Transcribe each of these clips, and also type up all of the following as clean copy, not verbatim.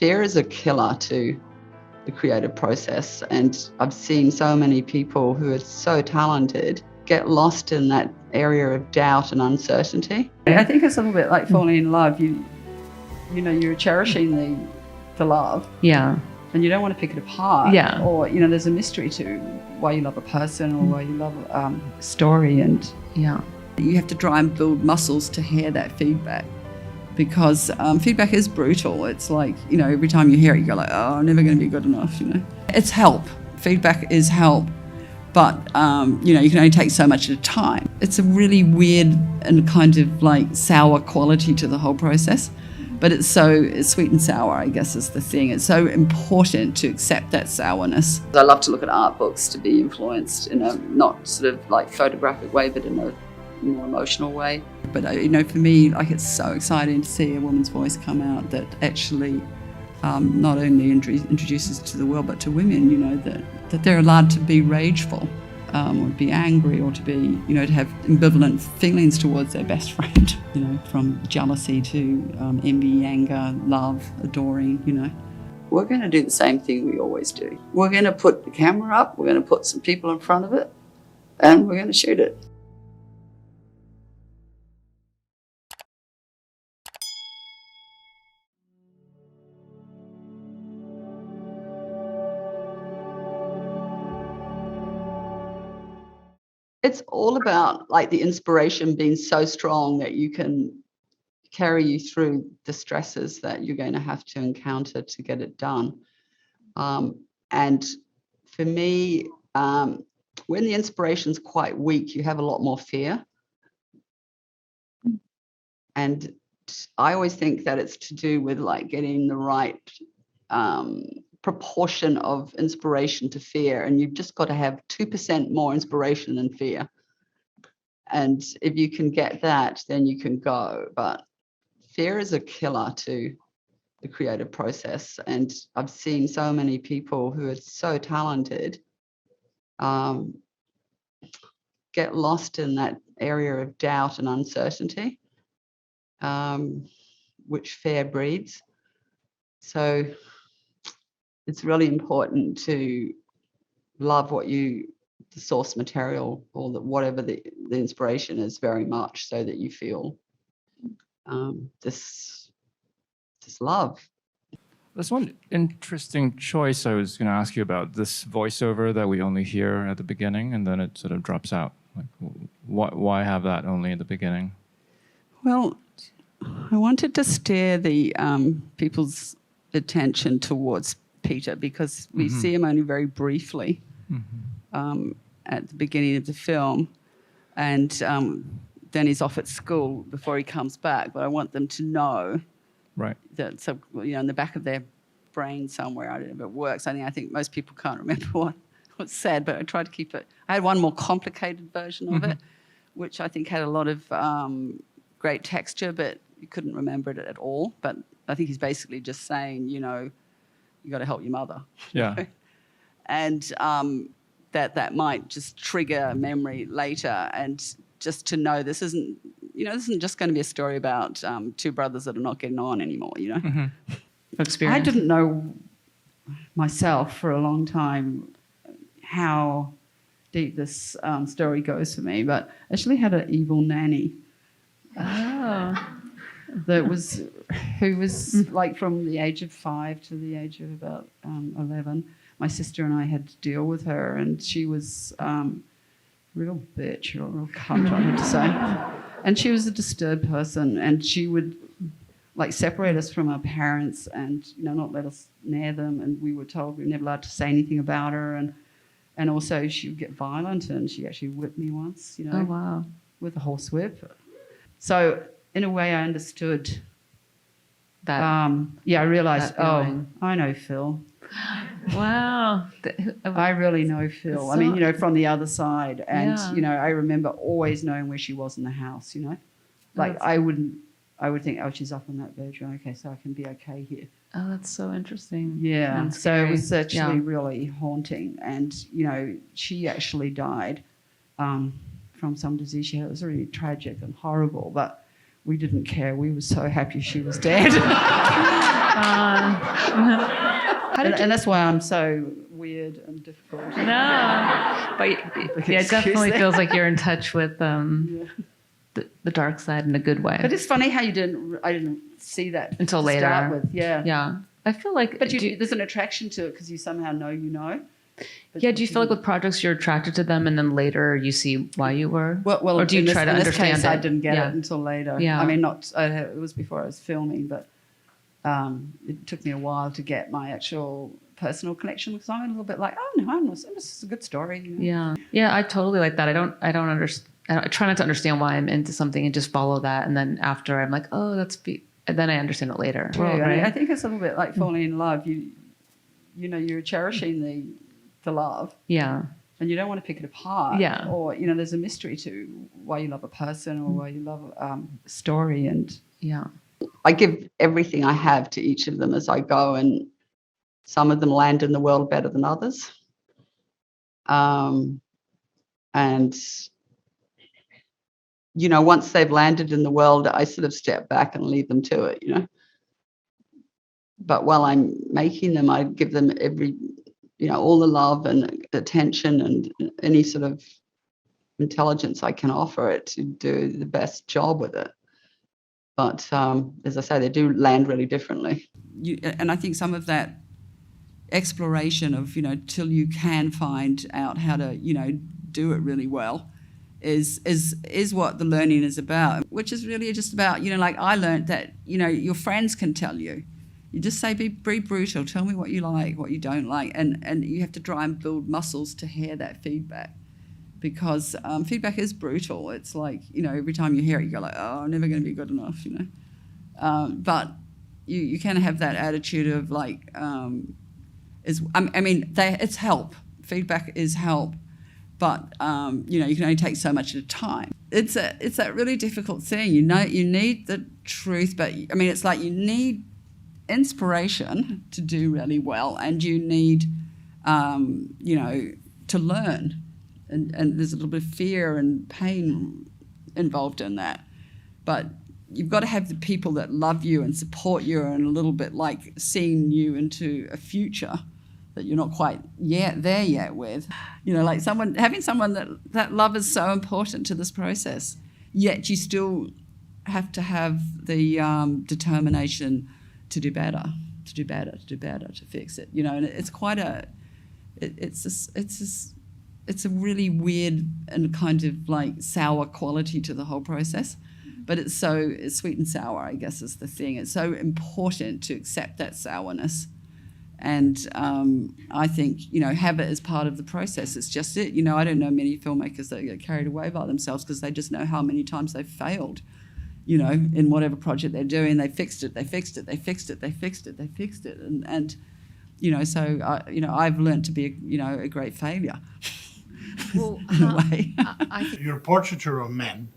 Fear is a killer to the creative process, and I've seen so many people who are so talented get lost in that area of doubt and uncertainty. I think it's a little bit like falling in love. You know, you're cherishing the love. Yeah. And you don't want to pick it apart. Yeah. Or, you know, there's a mystery to why you love a person or why you love a story. And Yeah. you have to try and build muscles to hear that feedback, because feedback is brutal. It's like, you know, every time you hear it, you go like, oh, I'm never going to be good enough, you know. It's help. Feedback is help. But, you know, you can only take so much at a time. It's a really weird and kind of like sour quality to the whole process. But it's sweet and sour, I guess, is the thing. It's so important to accept that sourness. I love to look at art books to be influenced in a not sort of like photographic way, but in a more emotional way. But, you know, for me, like, it's so exciting to see a woman's voice come out that actually not only introduces to the world, but to women, you know, that they're allowed to be rageful, or be angry, or to be, you know, to have ambivalent feelings towards their best friend, you know, from jealousy to envy, anger, love, adoring, you know. We're going to do the same thing we always do. We're going to put the camera up, we're going to put some people in front of it, and we're going to shoot it. It's all about like the inspiration being so strong that you can carry you through the stresses that you're going to have to encounter to get it done. And for me, when the inspiration's quite weak, you have a lot more fear. And I always think that it's to do with like getting the right proportion of inspiration to fear, and you've just got to have 2% more inspiration than fear. And if you can get that, then you can go. But fear is a killer to the creative process, and I've seen so many people who are so talented get lost in that area of doubt and uncertainty, which fear breeds. So it's really important to love the source material, or whatever the inspiration is, very much, so that you feel this love. There's one interesting choice I was going to ask you about, this voiceover that we only hear at the beginning and then it sort of drops out. Like, why have that only at the beginning? Well, I wanted to steer the people's attention towards Peter, because we see him only very briefly at the beginning of the film, and then he's off at school before he comes back. But I want them to know, right, that, so, you know, in the back of their brain somewhere, I don't know if it works. I think most people can't remember what's said, but I tried to keep it. I had one more complicated version of it, which I think had a lot of great texture, but you couldn't remember it at all. But I think he's basically just saying, you know, you got to help your mother. Yeah. And that might just trigger a memory later, and just to know this isn't just going to be a story about two brothers that are not getting on anymore, you know. Experience. I didn't know myself for a long time how deep this story goes for me, but I actually had an evil nanny. Who was like from the age of 5 to the age of about 11. My sister and I had to deal with her, and she was real bitch, or real cunt, I have to say. And she was a disturbed person, and she would like separate us from our parents and, you know, not let us near them, and we were told we were never allowed to say anything about her, and also she would get violent, and she actually whipped me once, you know. Oh, wow. With a horsewhip. So in a way I understood That. I realised, feeling. I know Phil. Wow. I really know Phil. So, I mean, you know, from the other side. And, Yeah. you know, I remember always knowing where she was in the house, you know. Like, I would think, oh, she's up in that bedroom. Okay, so I can be okay here. Oh, that's so interesting. Yeah. And So it was scary. actually really haunting. And, you know, she actually died from some disease she had. It was really tragic and horrible, but we didn't care. We were so happy she was dead. And that's why I'm so weird and difficult. No, but yeah, it definitely feels like you're in touch with the dark side in a good way. But it's funny how I didn't see that Until to later. start with. Yeah. Yeah, I feel like. But there's an attraction to it because you somehow know you know. But Yeah, do you feel like with projects you're attracted to them and then later you see why you were? Well, or do you try to in this understand case, it? I didn't get Yeah. it until later. Yeah. I mean, it was before I was filming, but it took me a while to get my actual personal connection because I'm a little bit like, oh no, it was a good story. You know? Yeah, yeah, I totally like that. I don't understand. I try not to understand why I'm into something and just follow that, and then after I'm like, oh, and then I understand it later. Yeah, Right? I think it's a little bit like falling in love. You know, you're cherishing the love. Yeah. And you don't want to pick it apart. Yeah. Or, you know, there's a mystery to why you love a person or why you love a story. And Yeah. I give everything I have to each of them as I go, and some of them land in the world better than others. And, you know, once they've landed in the world, I sort of step back and leave them to it, you know. But while I'm making them, I give them all the love and attention and any sort of intelligence I can offer it to do the best job with it. But as I say, they do land really differently. And I think some of that exploration of, you know, till you can find out how to, you know, do it really well is what the learning is about, which is really just about, you know, like I learned that, you know, your friends can tell you. You just say, be brutal, tell me what you like, what you don't like, and you have to try and build muscles to hear that feedback because feedback is brutal. It's like, you know, every time you hear it, you go like, oh, I'm never going to be good enough, you know. But you can have that attitude of like, it's help. Feedback is help, but, you know, you can only take so much at a time. It's that really difficult thing. You know, you need the truth, but, I mean, it's like you need inspiration to do really well, and you need you know, to learn, and there's a little bit of fear and pain involved in that, but you've got to have the people that love you and support you and a little bit like seeing you into a future that you're not quite there yet with, you know, like having someone that love is so important to this process, yet you still have to have the determination to do better, to fix it, you know. And it's quite it's a really weird and kind of like sour quality to the whole process, but it's sweet and sour, I guess, is the thing. It's so important to accept that sourness, and I think, you know, have it as part of the process. It's just it, you know. I don't know many filmmakers that get carried away by themselves because they just know how many times they've failed, you know, in whatever project they're doing. They fixed it, and you know, so you know, I've learned to be a great failure. Well, in a way. I think Your portraiture of men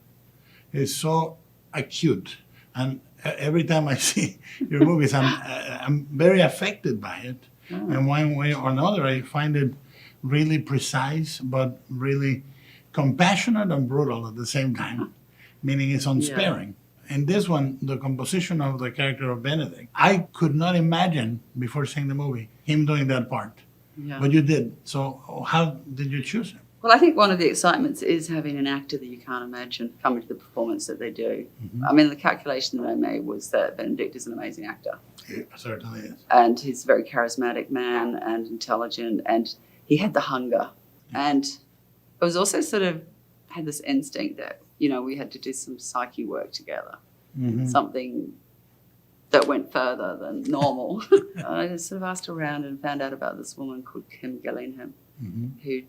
is so acute, and every time I see your movies, I'm very affected by it. In one way or another, I find it really precise, but really compassionate and brutal at the same time, meaning it's unsparing. In this one, the composition of the character of Benedict, I could not imagine before seeing the movie him doing that part, but you did. So how did you choose him? Well, I think one of the excitements is having an actor that you can't imagine come into the performance that they do. Mm-hmm. I mean, the calculation that I made was that Benedict is an amazing actor. He certainly is. And he's a very charismatic man and intelligent, and he had the hunger. And I was also sort of had this instinct that, you know, we had to do some psyche work together, something that went further than normal. I just sort of asked around and found out about this woman called Kim Gillingham, who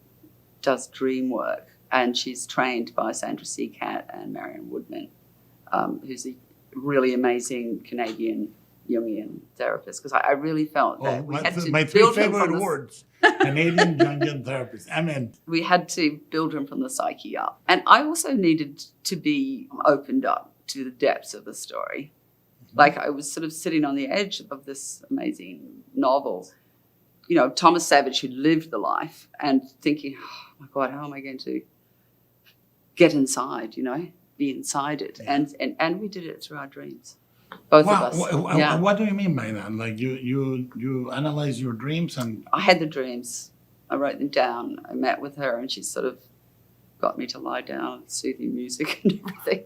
does dream work, and she's trained by Sandra Seacat and Marion Woodman, who's a really amazing Canadian Jungian therapist, because I really felt that we had to my three build him favorite from the, words, Canadian Jungian therapist. I mean, we had to build him from the psyche up. And I also needed to be opened up to the depths of the story. Like I was sort of sitting on the edge of this amazing novel, you know, Thomas Savage, who lived the life, and thinking, oh my God, how am I going to get inside, you know, be inside it? And we did it through our dreams. both Wow, of us. Yeah. what do you mean by that? Like you analyze your dreams and I had the dreams. I wrote them down. I met with her and she sort of got me to lie down, soothing music and everything.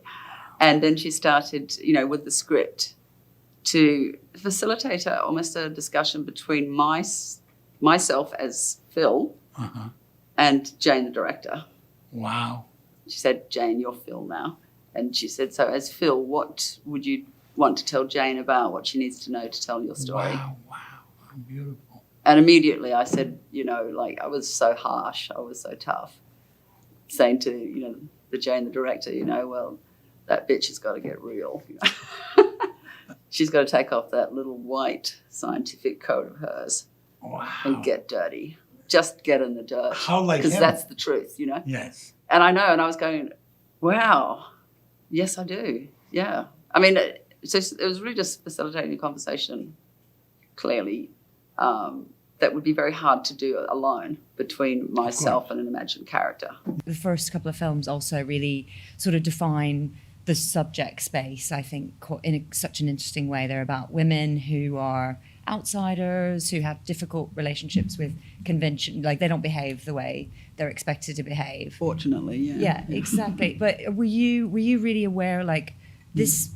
And then she started, with the script to facilitate almost a discussion between myself as Phil and Jane, the director. wow. She said, Jane, you're Phil now. And she said, so as Phil, what would you want to tell Jane about, what she needs to know to tell your story? Wow, how beautiful. And immediately I said, I was so harsh, I was so tough, saying to, the Jane, the director, well, that bitch has got to get real. She's got to take off that little white scientific coat of hers and get dirty. Just get in the dirt. How like because him? that's the truth, Yes. And I know, and I was going, wow, yes, I do. Yeah. I mean, so it was really just facilitating a conversation, clearly, that would be very hard to do alone between myself and an imagined character. The first couple of films also really sort of define the subject space, I think, in such an interesting way. They're about women who are outsiders, who have difficult relationships with convention, like they don't behave the way they're expected to behave. Fortunately, yeah. Yeah, exactly. But were you really aware, like, these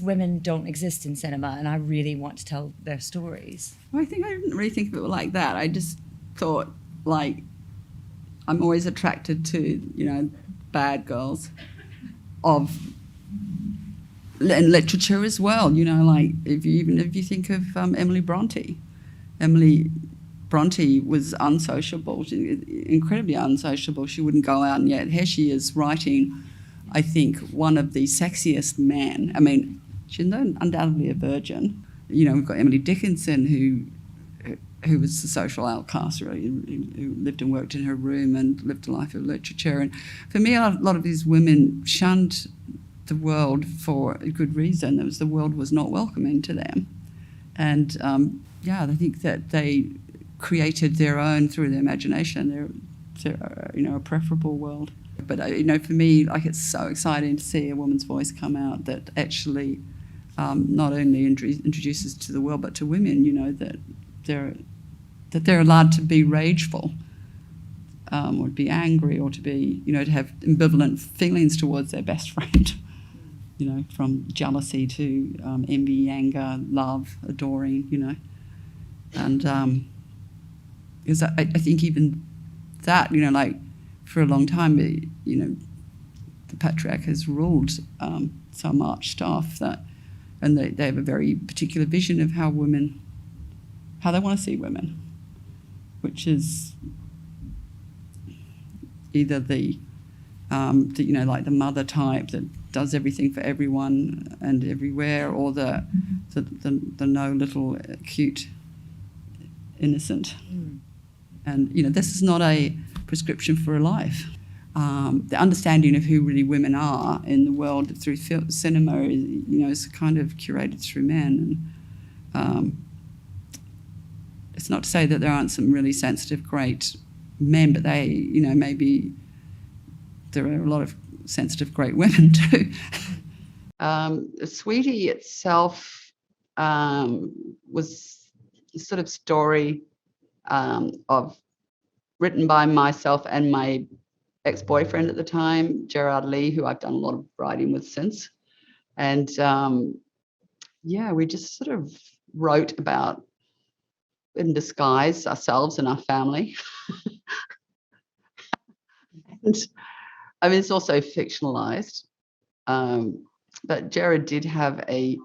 women don't exist in cinema and I really want to tell their stories? Well, I didn't really think of it like that. I just thought, like, I'm always attracted to, bad girls in literature as well, like if you think of Emily Bronte. Emily Bronte was unsociable, incredibly unsociable. She wouldn't go out, and yet here she is writing, I think, one of the sexiest men. I mean, she's undoubtedly a virgin. We've got Emily Dickinson, who was the social outcast, really, who lived and worked in her room and lived a life of literature. And for me, a lot of these women shunned the world for a good reason. The world was not welcoming to them. And, I think that they created their own, through their imagination, a preferable world. But, for me, like, it's so exciting to see a woman's voice come out that actually not only introduces to the world, but to women, that they're allowed to be rageful, or to be angry, or to be, to have ambivalent feelings towards their best friend, from jealousy to envy, anger, love, adoring, And because I think even that, like, for a long time, the patriarch has ruled so much stuff that, and they have a very particular vision of how they want to see women, which is either the like the mother type that does everything for everyone and everywhere, or the no little cute innocent. And this is not a prescription for a life. The understanding of who really women are in the world through cinema is kind of curated through men. And it's not to say that there aren't some really sensitive, great men, but they, maybe there are a lot of sensitive, great women too. Sweetie itself was a sort of story written by myself and my ex-boyfriend at the time, Gerard Lee, who I've done a lot of writing with since. And we just sort of wrote about, in disguise, ourselves and our family. And I mean, it's also fictionalized, but Gerard did have a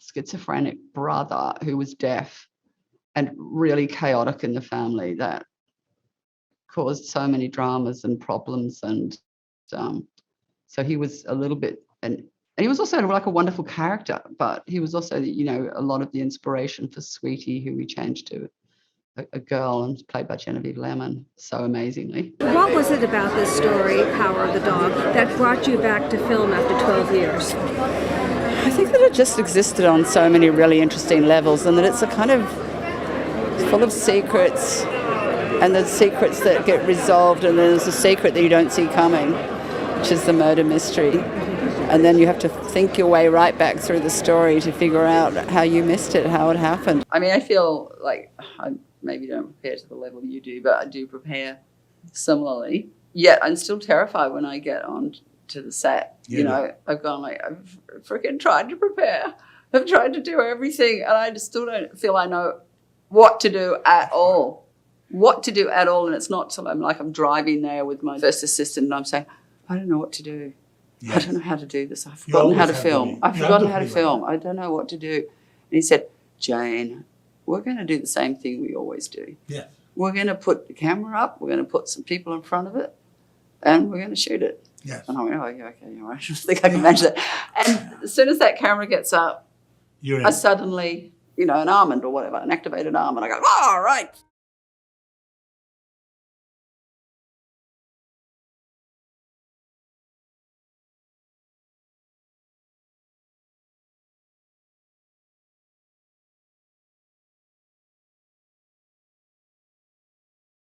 schizophrenic brother who was deaf and really chaotic in the family, that caused so many dramas and problems. And so he was a little bit, and he was also like a wonderful character, but he was also, a lot of the inspiration for Sweetie, who we changed to a girl and played by Genevieve Lemon so amazingly. What was it about this story, Power of the Dog, that brought you back to film after 12 years? I think that it just existed on so many really interesting levels, and that it's a kind of full of secrets, and there's secrets that get resolved, and there's a secret that you don't see coming, which is the murder mystery. And then you have to think your way right back through the story to figure out how you missed it, how it happened. I mean, I feel like I maybe don't prepare to the level you do, but I do prepare similarly. Yet I'm still terrified when I get on to the set. Yeah. You know, I've gone like, I've freaking tried to prepare. I've tried to do everything, and I just still don't feel I know what to do at all. What to do at all, and it's not till I'm driving there with my first assistant, and I'm saying, I don't know what to do. Yes. I don't know how to do this. I've forgotten how to film. I've forgotten how to film. I don't know what to do. And he said, Jane, we're going to do the same thing we always do. Yeah. We're going to put the camera up. We're going to put some people in front of it, and we're going to shoot it. Yes. And I went, oh, yeah, okay. I just think I can manage that. And as soon as that camera gets up, I suddenly, an almond or whatever, an activated almond, I go, all right.